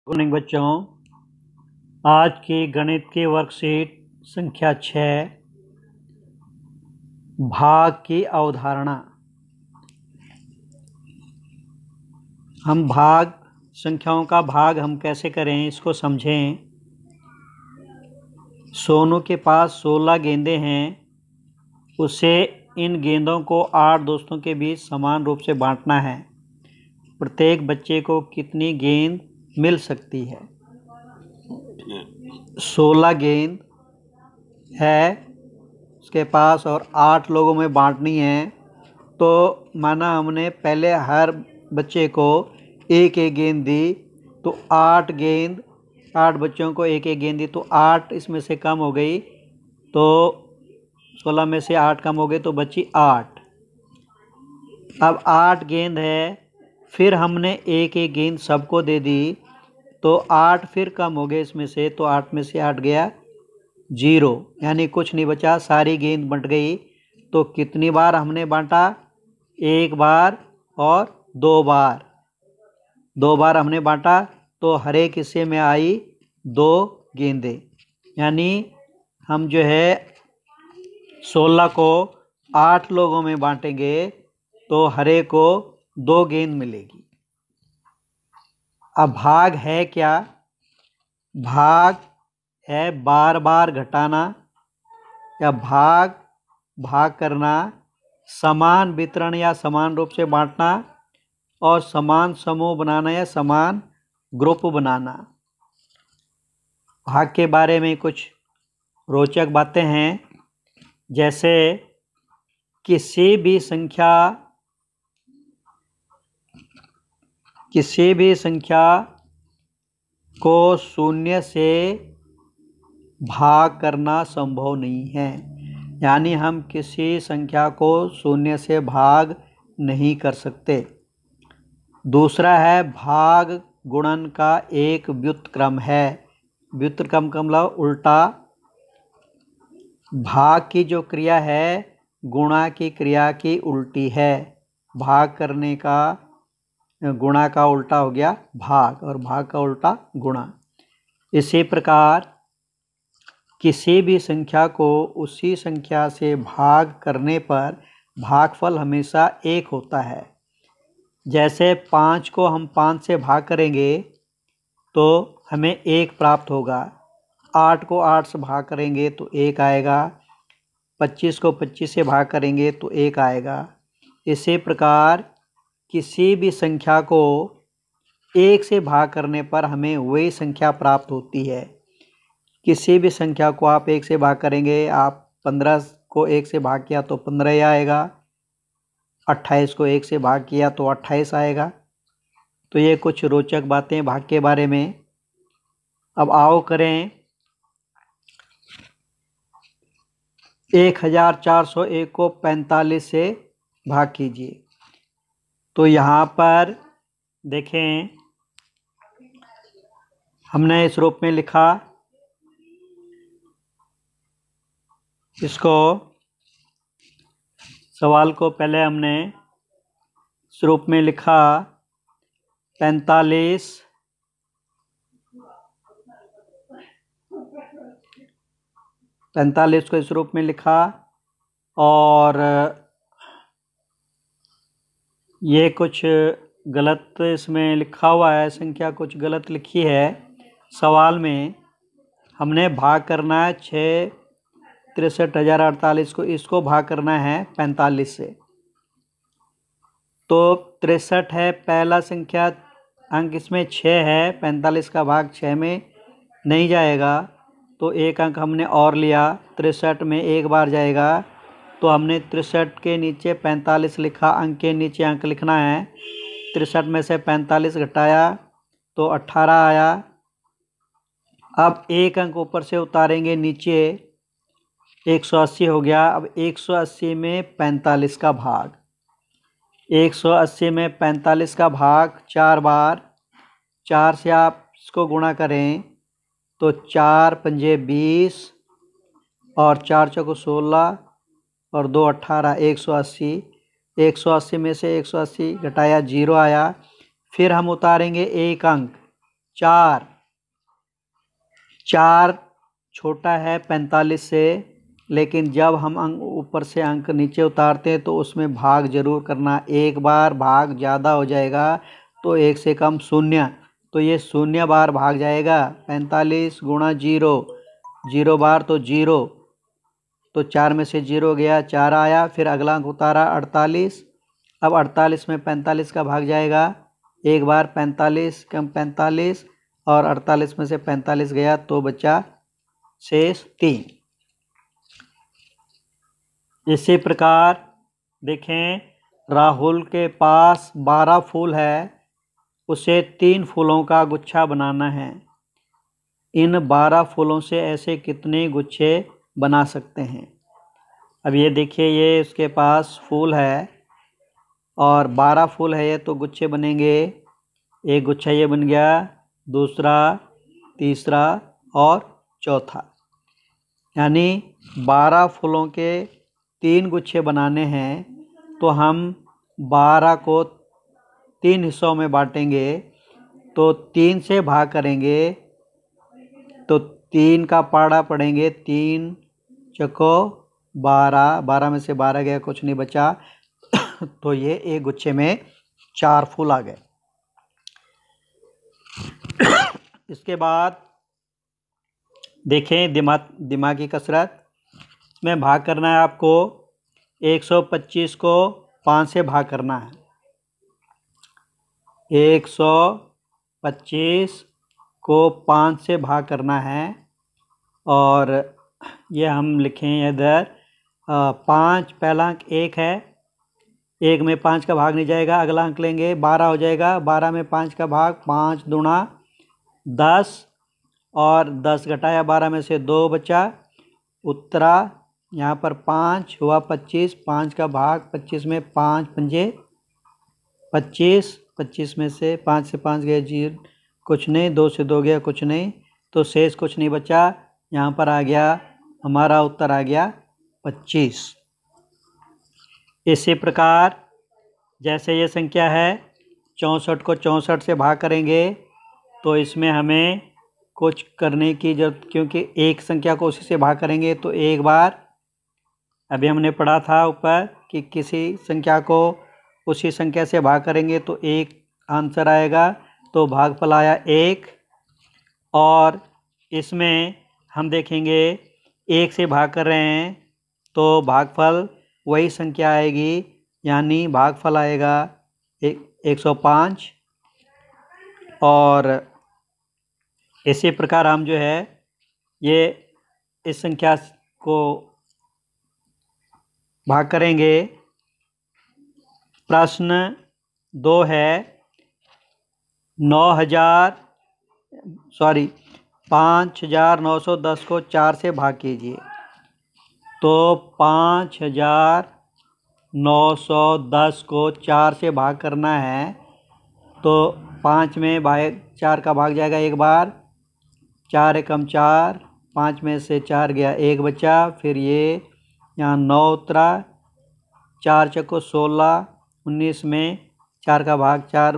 Good morning बच्चों। आज की गणित की वर्कशीट संख्या 6 भाग की अवधारणा। हम भाग संख्याओं का भाग हम कैसे करें इसको समझें। सोनू के पास 16 गेंदें हैं। उसे इन गेंदों को 8 दोस्तों के बीच समान रूप से बांटना है। प्रत्येक बच्चे को कितनी गेंद मिल सकती है? 16 गेंद है उसके पास और 8 लोगों में बांटनी है। तो माना हमने पहले हर बच्चे को एक एक गेंद दी, तो 8 बच्चों को एक एक गेंद दी, तो 8 इसमें से कम हो गई, तो 16 में से 8 कम हो गए तो बची 8। अब 8 गेंद है, फिर हमने एक एक गेंद सबको दे दी, तो 8 फिर कम हो गए इसमें से, तो 8 में से 8 गया 0, यानी कुछ नहीं बचा, सारी गेंद बंट गई। तो कितनी बार हमने बांटा? एक बार और 2 बार। 2 बार हमने बांटा, तो हर एक हिस्से में आई 2 गेंदें, यानी हम जो है 16 को 8 लोगों में बांटेंगे तो हर एक को 2 गेंद मिलेगी। अब भाग है क्या? भाग है बार बार घटाना या भाग करना, समान वितरण या समान रूप से बांटना, और समान समूह बनाना या समान ग्रुप बनाना। भाग के बारे में कुछ रोचक बातें हैं, जैसे किसी भी संख्या को 0 से भाग करना संभव नहीं है, यानी हम किसी संख्या को 0 से भाग नहीं कर सकते। दूसरा है भाग गुणन का एक व्युत्क्रम है। व्युत्क्रम का मतलब उल्टा। भाग की जो क्रिया है गुणा की क्रिया की उल्टी है। भाग करने का गुणा का उल्टा हो गया भाग, और भाग का उल्टा गुणा। इसी प्रकार किसी भी संख्या को उसी संख्या से भाग करने पर भागफल हमेशा 1 होता है। जैसे 5 को हम 5 से भाग करेंगे तो हमें 1 प्राप्त होगा। 8 को 8 से भाग करेंगे तो 1 आएगा। 25 को 25 से भाग करेंगे तो 1 आएगा। इसी प्रकार किसी भी संख्या को 1 से भाग करने पर हमें वही संख्या प्राप्त होती है। किसी भी संख्या को आप 1 से भाग करेंगे, आप 15 को 1 से भाग किया तो 15 ही आएगा, 28 को 1 से भाग किया तो 28 आएगा। तो ये कुछ रोचक बातें भाग के बारे में। अब आओ करें 1401 को 45 से भाग कीजिए। तो यहाँ पर देखें, हमने इस रूप में लिखा, इसको सवाल को पहले हमने इस रूप में लिखा 45 को इस रूप में लिखा, और ये कुछ गलत इसमें लिखा हुआ है, संख्या कुछ गलत लिखी है सवाल में। हमने भाग करना है 6,63,048 को, इसको भाग करना है 45 से। तो 63 है पहला संख्या, अंक इसमें 6 है, 45 का भाग 6 में नहीं जाएगा, तो 1 अंक हमने और लिया। 63 में 1 बार जाएगा, तो हमने 63 के नीचे 45 लिखा, अंक के नीचे अंक लिखना है। 63 में से 45 घटाया तो 18 आया। अब 1 अंक ऊपर से उतारेंगे नीचे, 180 हो गया। अब 180 में 45 का भाग, 180 में 45 का भाग 4 बार, 4 से आप इसको गुणा करें तो 4 पंजे 20 और 4 चौको 16 और 2 18, 180। 180 में से 180 घटाया 0 आया। फिर हम उतारेंगे 1 अंक, 4, 4 छोटा है 45 से, लेकिन जब हम अंक ऊपर से अंक नीचे उतारते हैं तो उसमें भाग जरूर करना। एक बार भाग ज़्यादा हो जाएगा तो 1 से कम 0, तो ये 0 बार भाग जाएगा। 45 गुणा 0, 0 बार तो 0, तो 4 में से 0 गया, 4 आया, फिर अगला अंक उतारा 48। अब 48 में 45 का भाग जाएगा, एक बार 45 कम 45, और 48 में से 45 गया तो बचा शेष 3। इसी प्रकार देखें, राहुल के पास 12 फूल है, उसे 3 फूलों का गुच्छा बनाना है। इन 12 फूलों से ऐसे कितने गुच्छे बना सकते हैं? अब ये देखिए, ये इसके पास फूल है और 12 फूल है, ये तो गुच्छे बनेंगे। एक गुच्छा ये बन गया, दूसरा, तीसरा और चौथा, यानी 12 फूलों के 3 गुच्छे बनाने हैं। तो हम 12 को 3 हिस्सों में बांटेंगे, तो 3 से भाग करेंगे तो 3 का पाड़ा पड़ेंगे, 3 चको 12, 12 में से 12 गया, कुछ नहीं बचा, तो ये एक गुच्छे में 4 फूल आ गए। इसके बाद देखें दिमागी कसरत में भाग करना है आपको। 125 को 5 से भाग करना है। 125 को 5 से भाग करना है, और ये हम लिखें इधर 5, पहला अंक 1 है, 1 में 5 का भाग नहीं जाएगा, अगला अंक लेंगे 12 हो जाएगा, 12 में 5 का भाग, 5 दूना 10, और 10 घटाया 12 में से 2 बचा, उत्तरा यहाँ पर 5 हुआ 25, 5 का भाग 25 में 5 पंजे 25, 25 में से 5 से 5 गया 0, कुछ नहीं, 2 से 2 गया कुछ नहीं, तो शेष कुछ नहीं बचा। यहाँ पर आ गया हमारा उत्तर आ गया 25। इसी प्रकार जैसे ये संख्या है 64 को 64 से भाग करेंगे, तो इसमें हमें कुछ करने की जरूरत, क्योंकि एक संख्या को उसी से भाग करेंगे तो एक बार, अभी हमने पढ़ा था ऊपर कि किसी संख्या को उसी संख्या से भाग करेंगे तो एक आंसर आएगा, तो भागफल आया 1। और इसमें हम देखेंगे 1 से भाग कर रहे हैं तो भागफल वही संख्या आएगी, यानी भागफल आएगा 105। और इसी प्रकार हम जो है ये इस संख्या को भाग करेंगे। प्रश्न 2 है 5910 को 4 से भाग कीजिए। तो 5910 को 4 से भाग करना है, तो 5 में 4 का भाग जाएगा एक बार, 4 एकम 4, 5 में से 4 गया, 1 बचा, फिर ये यहाँ 9 उतरा, 4 चको 16, 19 में 4 का भाग 4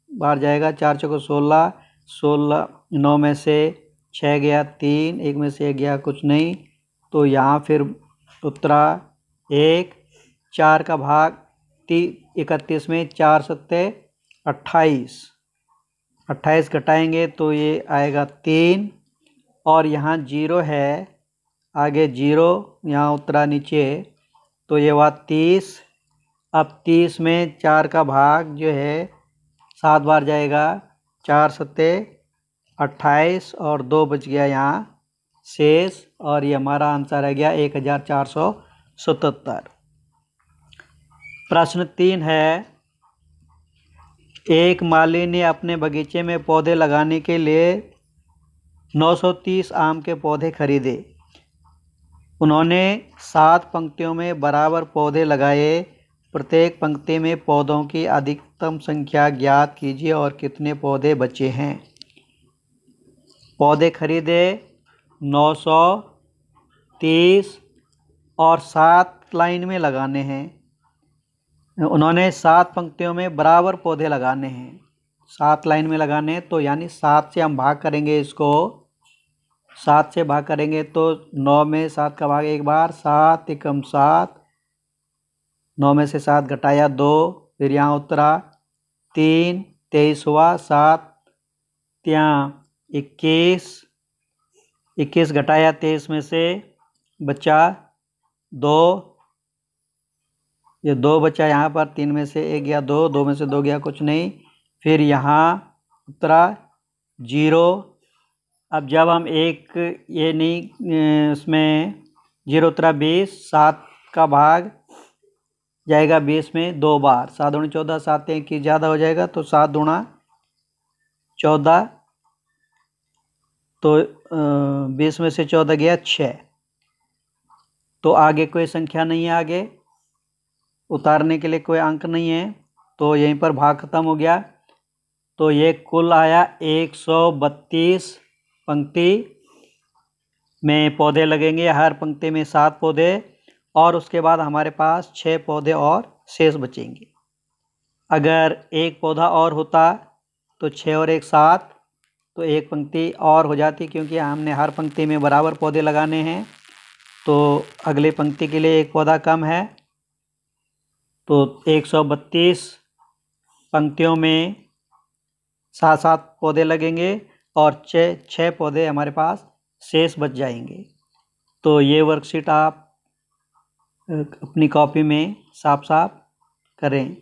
बार जाएगा, 4 चको 16, 16, 9 में से 6 गया 3, 1 में से 1 गया कुछ नहीं, तो यहाँ फिर उतरा 1, 4 का भाग 31 में 4 सत्ते 28, 28 घटाएंगे तो ये आएगा 3, और यहाँ 0 है, आगे 0 यहाँ उतरा नीचे, तो ये हुआ 30। अब 30 में 4 का भाग जो है 7 बार जाएगा, 4 सत्ते 28, और 2 बच गया यहाँ शेष, और ये हमारा आंसर आ गया 1477। प्रश्न 3 है, एक माली ने अपने बगीचे में पौधे लगाने के लिए 930 आम के पौधे खरीदे। उन्होंने 7 पंक्तियों में बराबर पौधे लगाए। प्रत्येक पंक्ति में पौधों की अधिकतम संख्या ज्ञात कीजिए और कितने पौधे बचे हैं। पौधे खरीदे 930 और 7 लाइन में लगाने हैं। उन्होंने 7 पंक्तियों में बराबर पौधे लगाने हैं। 7 लाइन में लगाने, तो यानी 7 से हम भाग करेंगे इसको। 7 से भाग करेंगे तो 9 में 7 का भाग एक बार, 7 एकम 7, 9 में से 7 घटाया 2, फिर यहाँ उतरा 3, 23 हुआ, 7 यहाँ 21, 21 घटाया 23 में से बचा 2, ये 2 बचा यहाँ पर, 3 में से 1 गया 2, 2 में से 2 गया कुछ नहीं, फिर यहाँ उतरा 0। अब जब हम एक ये नहीं उसमें 0 उतरा 20, 7 का भाग जाएगा 20 में 2 बार, 7 दूनी 14, 7 की ज़्यादा हो जाएगा तो 7 दूना 14, तो 20 में से 14 गया 6। तो आगे कोई संख्या नहीं है, आगे उतारने के लिए कोई अंक नहीं है, तो यहीं पर भाग खत्म हो गया। तो ये कुल आया 132 पंक्ति में पौधे लगेंगे, हर पंक्ति में 7 पौधे, और उसके बाद हमारे पास 6 पौधे और शेष बचेंगे। अगर एक पौधा और होता तो 6 और 1 7, तो एक पंक्ति और हो जाती, क्योंकि हमने हर पंक्ति में बराबर पौधे लगाने हैं, तो अगले पंक्ति के लिए एक पौधा कम है। तो 132 पंक्तियों में 7-7 पौधे लगेंगे और 6 पौधे हमारे पास शेष बच जाएंगे। तो ये वर्कशीट आप अपनी कॉपी में साफ साफ करें।